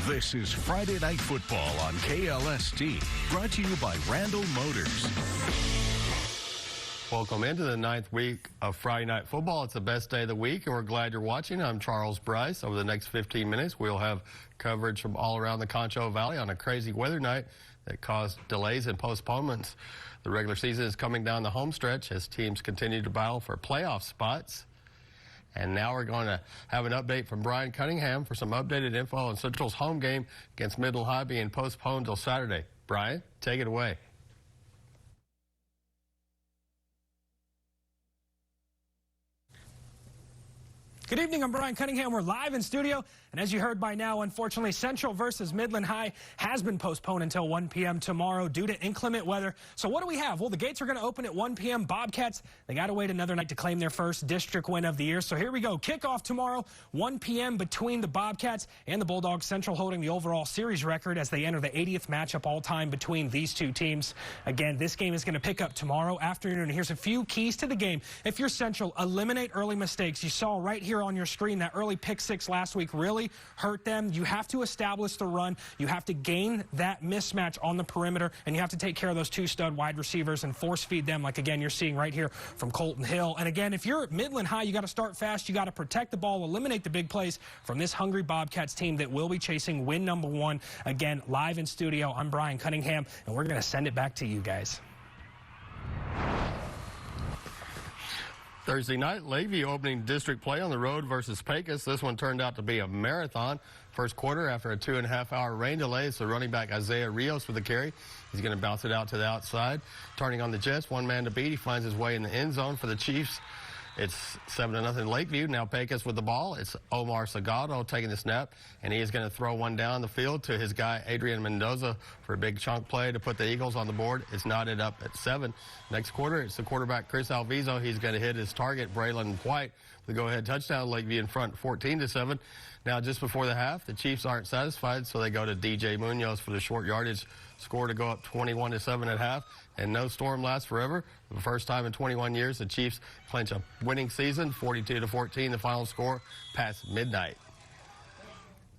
This is Friday Night Football on KLST, brought to you by Randall Motors. Welcome into the 9th week of Friday Night Football. It's the best day of the week, and we're glad you're watching. I'm Charles Bryce. Over the next 15 minutes, we'll have coverage from all around the Concho Valley on a crazy weather night that caused delays and postponements. The regular season is coming down the home stretch as teams continue to battle for playoff spots. And now we're going to have an update from Brian Cunningham for some updated info on Central's home game against Midland High being postponed till Saturday. Brian, take it away. Good evening, I'm Brian Cunningham. We're live in studio, and as you heard by now, unfortunately, Central versus Midland High has been postponed until 1 p.m. tomorrow due to inclement weather. So what do we have? Well, the gates are going to open at 1 p.m. Bobcats, they got to wait another night to claim their first district win of the year. So here we go. Kickoff tomorrow, 1 p.m. between the Bobcats and the Bulldogs. Central holding the overall series record as they enter the 80th matchup all-time between these two teams. Again, this game is going to pick up tomorrow afternoon. Here's a few keys to the game. If you're Central, eliminate early mistakes. You saw right here on your screen that early pick six last week really hurt them. You have to establish the run. You have to gain that mismatch on the perimeter, and you have to take care of those two stud wide receivers and force feed them, like again you're seeing right here from Colton Hill. And again, if you're at Midland High, you got to start fast. You got to protect the ball, eliminate the big plays from this hungry Bobcats team that will be chasing win number one. Again, live in studio, I'm Brian Cunningham, and we're going to send it back to you guys. Thursday night, Lakeview opening district play on the road versus Pecos. This one turned out to be a marathon. First quarter, after a 2.5-hour rain delay, so running back Isaiah Rios with the carry. He's going to bounce it out to the outside. Turning on the Jets, one man to beat. He finds his way in the end zone for the Chiefs. It's 7-0 Lakeview. Now Pecos with the ball. It's Omar Sagado taking the snap, and he is going to throw one down the field to his guy Adrian Mendoza for a big chunk play to put the Eagles on the board. It's knotted up at 7. Next quarter, it's the quarterback Chris Alviso. He's going to hit his target, Braylon White, the go-ahead touchdown. Lakeview in front 14-7. Now just before the half, the Chiefs aren't satisfied, so they go to DJ Munoz for the short yardage score to go up 21-7 at half. And no storm lasts forever. For the first time in 21 years, the Chiefs clinch a winning season, 42-14, the final score past midnight.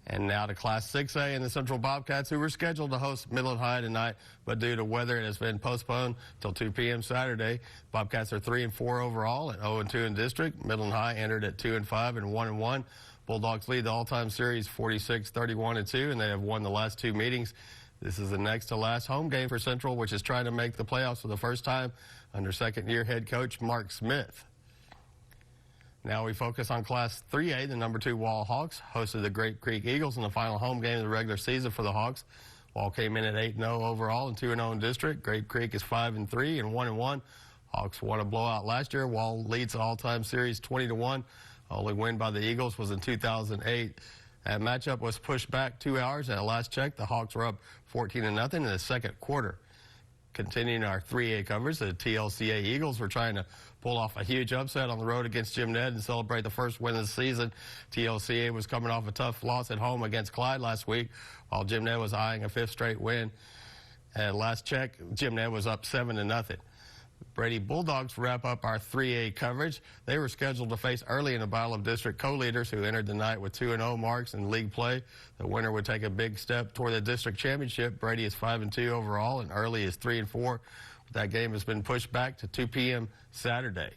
And now to Class 6A and the Central Bobcats, who were scheduled to host Midland High tonight, but due to weather, it has been postponed till 2 p.m. Saturday. Bobcats are 3-4 overall at 0-2 in district. Midland High entered at 2-5 and 1-1. Bulldogs lead the all-time series 46-31-2, and they have won the last two meetings. This is the next to last home game for Central, which is trying to make the playoffs for the first time under second-year head coach Mark Smith. Now we focus on Class 3A. The number 2 Wall Hawks hosted the Grape Creek Eagles in the final home game of the regular season for the Hawks. Wall came in at 8-0 overall and 2-0 in district. Grape Creek is 5-3 and 1-1. Hawks won a blowout last year. Wall leads the all-time series 20-1. Only win by the Eagles was in 2008. That matchup was pushed back 2 hours. At last check, the Hawks were up 14-0 in the second quarter. Continuing our 3A coverage, the TLCA Eagles were trying to pull off a huge upset on the road against Jim Ned and celebrate the first win of the season. TLCA was coming off a tough loss at home against Clyde last week, while Jim Ned was eyeing a 5th straight win. At last check, Jim Ned was up 7-0. Brady Bulldogs wrap up our 3A coverage. They were scheduled to face early in a battle of district co-leaders who entered the night with 2-0 marks in league play. The winner would take a big step toward the district championship. Brady is 5-2 overall, and Early is 3-4. That game has been pushed back to 2 p.m. Saturday.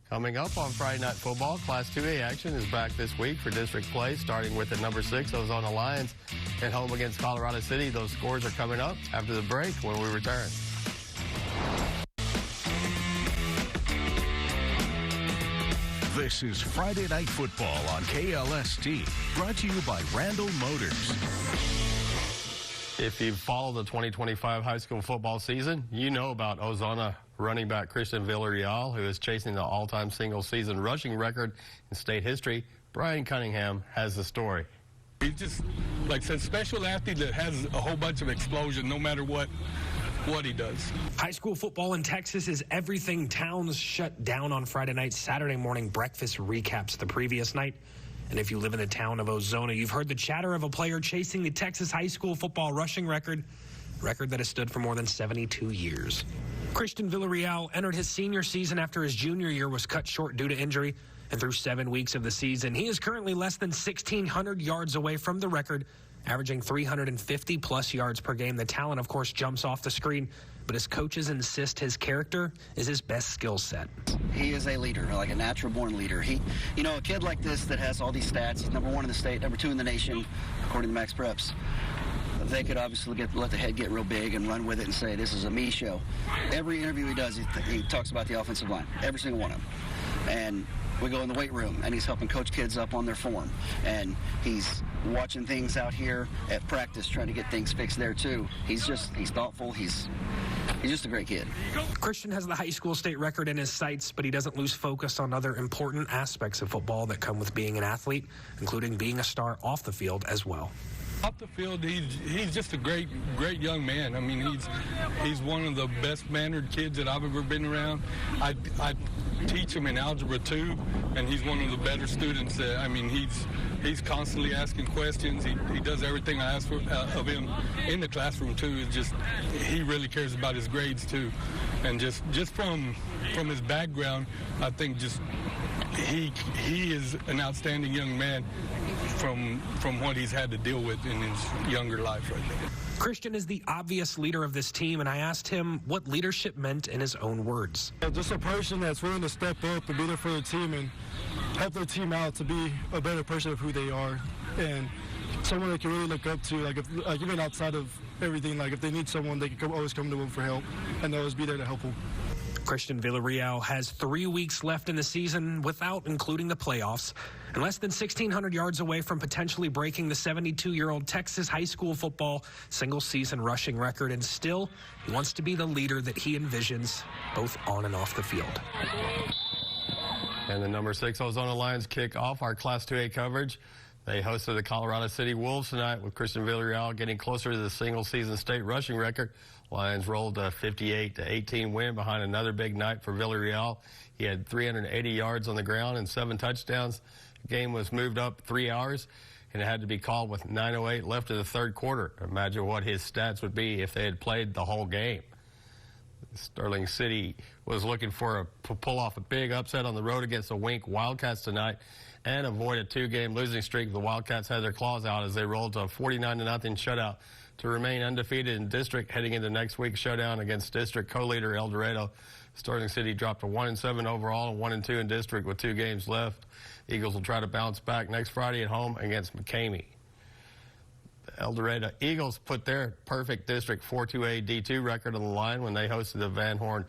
Coming up on Friday Night Football, Class 2A action is back this week for district play, starting with the number 6 Ozona Lions at home against Colorado City. Those scores are coming up after the break when we return. This is Friday Night Football on KLST, brought to you by Randall Motors. If you follow the 2025 high school football season, you know about Ozona running back Christian Villarreal, who is chasing the all-time single-season rushing record in state history. Brian Cunningham has the story. He's just, like I said, special athlete that has a whole bunch of explosion no matter what he does. High school football in Texas is everything. Towns shut down on Friday night. Saturday morning breakfast recaps the previous night. And if you live in the town of Ozona, you've heard the chatter of a player chasing the Texas high school football rushing record that has stood for more than 72 years. Christian Villarreal entered his senior season after his junior year was cut short due to injury. And through 7 weeks of the season, he is currently less than 1,600 yards away from the record, averaging 350-plus yards per game. The talent, of course, jumps off the screen, but his coaches insist his character is his best skill set. He is a leader, like a natural-born leader. A kid like this that has all these stats, he's #1 in the state, #2 in the nation, according to Max Preps. They could obviously let the head get real big and run with it and say, this is a me show. Every interview he does, he talks about the offensive line, every single one of them. And we go in the weight room, and he's helping coach kids up on their form. And he's watching things out here at practice, trying to get things fixed there, too. He's thoughtful. He's just a great kid. Christian has the high school state record in his sights, but he doesn't lose focus on other important aspects of football that come with being an athlete, including being a star off the field as well. Off the field, he's just a great young man. I mean, he's one of the best-mannered kids that I've ever been around. I teach him in algebra too, and he's one of the better students. He's constantly asking questions. He does everything I ask for, of him in the classroom too. It's just he really cares about his grades too, and just from his background, I think just he is an outstanding young man from what he's had to deal with in his younger life right there. Christian is the obvious leader of this team, and I asked him what leadership meant in his own words. Just a person that's willing to step up and be there for the team and help their team out to be a better person of who they are, and someone they can really look up to, like even outside of everything, like if they need someone, they can always come to him for help, and they'll always be there to help them. Christian Villarreal has 3 weeks left in the season without including the playoffs, and less than 1,600 yards away from potentially breaking the 72-year-old Texas high school football single-season rushing record. And still, he wants to be the leader that he envisions, both on and off the field. And the number 6 Ozona Lions kick off our Class 2A coverage. They hosted the Colorado City Wolves tonight, with Christian Villarreal getting closer to the single-season state rushing record. Lions rolled a 58-18 win behind another big night for Villarreal. He had 380 yards on the ground and 7 touchdowns. The game was moved up 3 hours, and it had to be called with 9:08 left in the third quarter. Imagine what his stats would be if they had played the whole game. Sterling City was looking for to pull off a big upset on the road against the Wink Wildcats tonight and avoid a 2-game losing streak. The Wildcats had their claws out as they rolled to a 49-0 shutout to remain undefeated in district heading into next week's showdown against district co-leader El Dorado. Sterling City dropped to 1-7 overall and 1-2 in district with 2 games left. The Eagles will try to bounce back next Friday at home against McCamey. The El Dorado Eagles put their perfect district 4-2A D2 record on the line when they hosted the Van Horn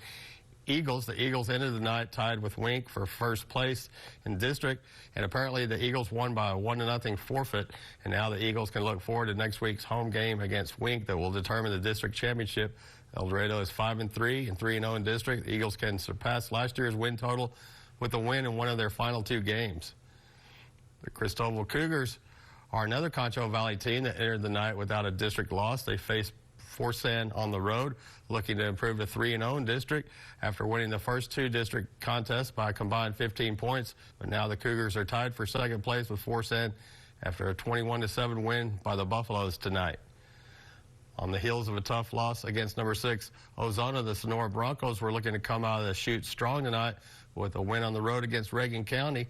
Eagles. The Eagles ended the night tied with Wink for first place in district, and apparently the Eagles won by a 1-0 forfeit, and now the Eagles can look forward to next week's home game against Wink that will determine the district championship. El Dorado is 5-3 and 3-0 in district. The Eagles can surpass last year's win total with a win in one of their final 2 games. The Cristobal Cougars are another Concho Valley team that entered the night without a district loss. They faced Forsan on the road, looking to improve to 3-0 in district after winning the first 2 district contests by a combined 15 points. But now the Cougars are tied for second place with Forsan after a 21-7 win by the Buffaloes tonight. On the heels of a tough loss against number 6 Ozona, the Sonora Broncos were looking to come out of the chute strong tonight with a win on the road against Reagan County.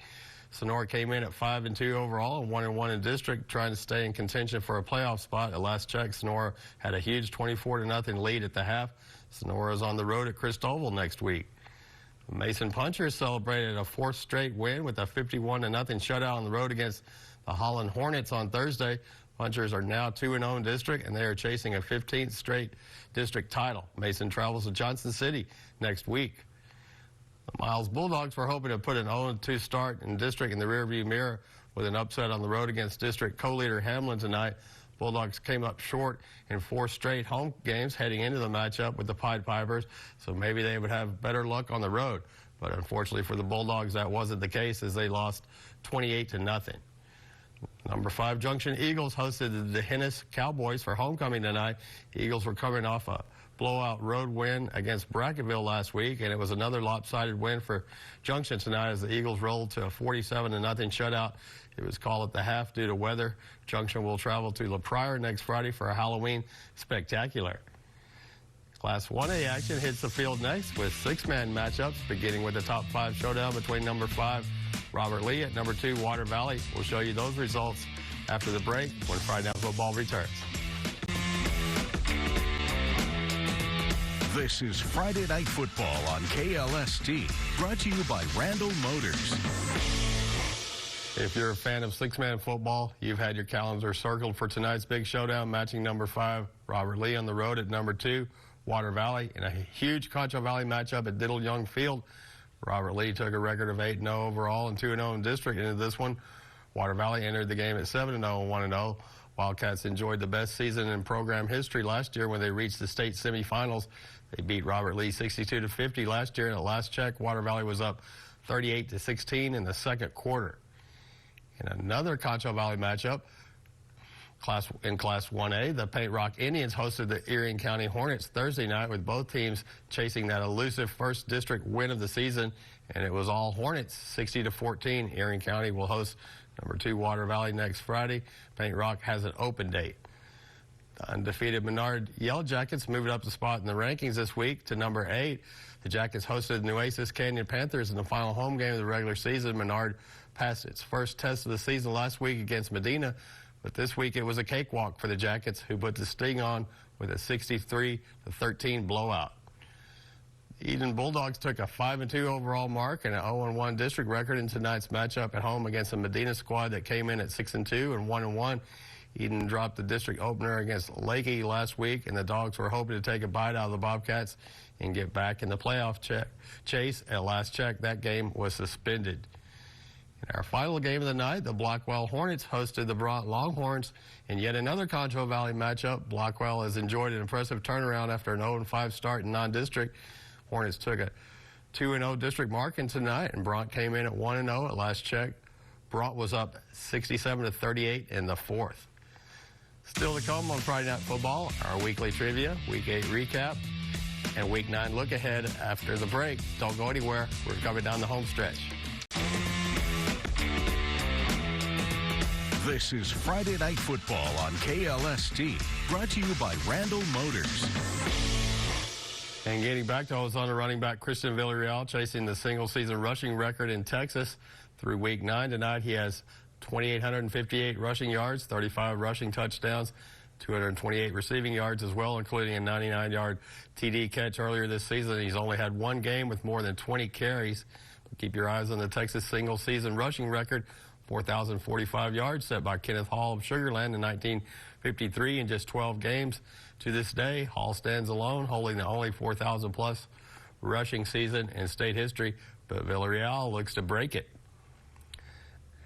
Sonora came in at 5-2 overall and 1-1 in district, trying to stay in contention for a playoff spot. At last check, Sonora had a huge 24-0 lead at the half. Sonora is on the road at Cristobal next week. Mason Punchers celebrated a 4th straight win with a 51-0 shutout on the road against the Holland Hornets on Thursday. Punchers are now 2-0 in district, and they are chasing a 15th straight district title. Mason travels to Johnson City next week. The Miles Bulldogs were hoping to put an 0-2 start in district in the rearview mirror with an upset on the road against district co-leader Hamlin tonight. Bulldogs came up short in 4 straight home games heading into the matchup with the Pied Pipers, so maybe they would have better luck on the road. But unfortunately for the Bulldogs, that wasn't the case as they lost 28-0. Number 5 Junction Eagles hosted the Dehennis Cowboys for homecoming tonight. The Eagles were coming off a blowout road win against Bracketville last week, and it was another lopsided win for Junction tonight as the Eagles rolled to a 47-0 shutout. It was called at the half due to weather. Junction will travel to La Pryor next Friday for a Halloween spectacular. Class 1A action hits the field next with 6-man matchups, beginning with the top 5 showdown between number 5, Robert Lee, at number 2, Water Valley. We'll show you those results after the break when Friday Night Football returns. This is Friday Night Football on KLST, brought to you by Randall Motors. If you're a fan of 6-man football, you've had your calendar circled for tonight's big showdown, matching number 5, Robert Lee, on the road at number 2, Water Valley, in a huge Concho Valley matchup at Diddle Young Field. Robert Lee took a record of 8-0 overall and 2-0 in district into this one. Water Valley entered the game at 7-0 and 1-0. Wildcats enjoyed the best season in program history last year when they reached the state semifinals. They beat Robert Lee 62-50 last year, and at last check, Water Valley was up 38-16 in the second quarter. In another Concho Valley matchup, in Class 1A, the Paint Rock Indians hosted the Erie County Hornets Thursday night, with both teams chasing that elusive first district win of the season, and it was all Hornets, 60-14. Erie County will host number 2 Water Valley next Friday. Paint Rock has an open date. The undefeated Menard Yellow Jackets moved up the spot in the rankings this week to number 8. The Jackets hosted Nueces Canyon Panthers in the final home game of the regular season. Menard passed its first test of the season last week against Medina, but this week it was a cakewalk for the Jackets, who put the sting on with a 63-13 blowout. The Eden Bulldogs took a 5-2 overall mark and an 0-1 district record in tonight's matchup at home against a Medina squad that came in at 6-2 and 1-1. Eden dropped the district opener against Lakey last week, and the Dogs were hoping to take a bite out of the Bobcats and get back in the playoff chase. At last check, that game was suspended. In our final game of the night, the Blackwell Hornets hosted the Brant Longhorns in yet another Concho Valley matchup. Blackwell has enjoyed an impressive turnaround after an 0-5 start in non-district. Hornets took a 2-0 district mark in tonight, and Brant came in at 1-0 at last check. Brant was up 67-38 in the fourth. Still to come on Friday Night Football, our weekly trivia, Week 8 recap, and Week 9 look ahead after the break. Don't go anywhere. We're coming down the home stretch. This is Friday Night Football on KLST, brought to you by Randall Motors. And getting back to Ozona running back Christian Villarreal, chasing the single-season rushing record in Texas through Week 9 tonight. He has 2,858 rushing yards, 35 rushing touchdowns, 228 receiving yards as well, including a 99-yard TD catch earlier this season. He's only had one game with more than 20 carries. But keep your eyes on the Texas single-season rushing record, 4,045 yards set by Kenneth Hall of Sugar Land in 1953 in just 12 games. To this day, Hall stands alone, holding the only 4,000-plus rushing season in state history, but Villarreal looks to break it.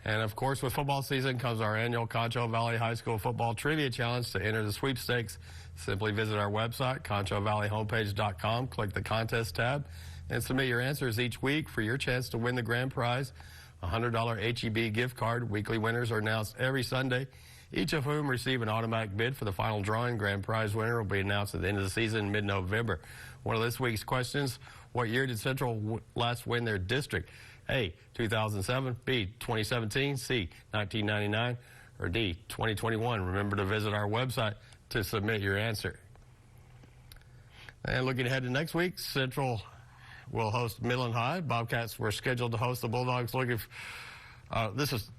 And, of course, with football season comes our annual Concho Valley High School Football Trivia Challenge. To enter the sweepstakes, simply visit our website, ConchoValleyHomepage.com, click the Contest tab, and submit your answers each week for your chance to win the grand prize, a $100 HEB gift card. Weekly winners are announced every Sunday, each of whom receive an automatic bid for the final drawing. Grand prize winner will be announced at the end of the season in mid-November. One of this week's questions, what year did Central last win their district? A, 2007, B, 2017, C, 1999, or D, 2021. Remember to visit our website to submit your answer. And looking ahead to next week, Central will host Midland High. Bobcats were scheduled to host the Bulldogs. This is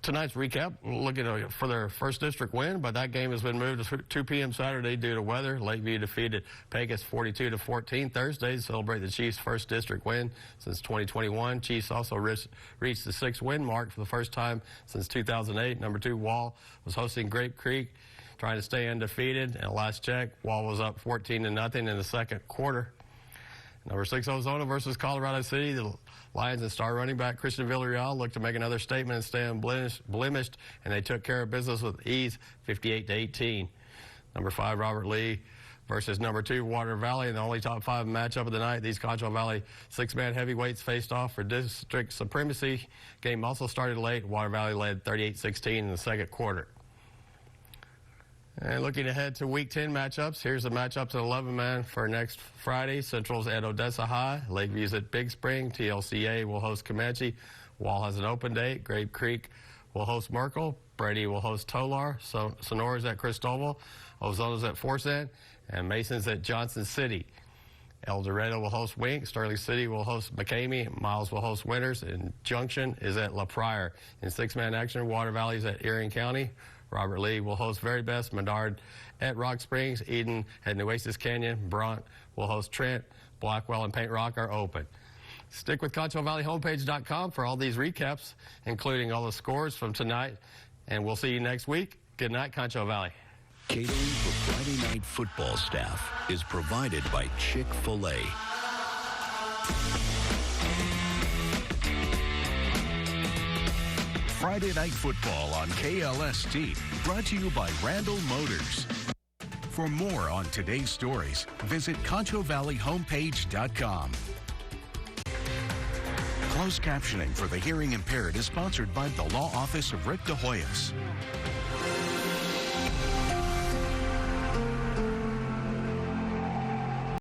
tonight's recap, looking for their first district win, but that game has been moved to 2 p.m. Saturday due to weather. Lakeview defeated Pecos 42-14 Thursday to celebrate the Chiefs' first district win since 2021. Chiefs also reached the 6-win mark for the first time since 2008. Number 2 Wall was hosting Grape Creek, trying to stay undefeated. And last check, Wall was up 14-0 in the second quarter. Number 6 Ozona versus Colorado City. The Lions and star running back Christian Villarreal looked to make another statement and stay unblemished, and they took care of business with ease, 58-18. Number 5 Robert Lee versus number 2 Water Valley in the only top 5 matchup of the night. These Concho Valley 6-man heavyweights faced off for district supremacy. Game also started late. Water Valley led 38-16 in the second quarter. And looking ahead to Week 10 matchups, here's the matchups at 11-man for next Friday. Central's at Odessa High. Lakeview's at Big Spring. TLCA will host Comanche. Wall has an open date. Grape Creek will host Merkel. Brady will host Tolar. Sonora's at Cristobal. Ozona's at Forsyth. And Mason's at Johnson City. El Dorado will host Wink. Sterling City will host McCamey. Miles will host Winters. And Junction is at La Pryor. In six-man action, Water Valley's at Erie County. Robert Lee will host Very Best. Menard at Rock Springs. Eden at Nueces Canyon. Bront will host Trent. Blackwell and Paint Rock are open. Stick with ConchoValleyHomepage.com for all these recaps, including all the scores from tonight. And we'll see you next week. Good night, Concho Valley. Catering for Friday night football staff is provided by Chick-fil-A. Friday Night Football on KLST, brought to you by Randall Motors. For more on today's stories, visit ConchoValleyHomepage.com. Closed captioning for the hearing impaired is sponsored by the Law Office of Rick DeHoyos.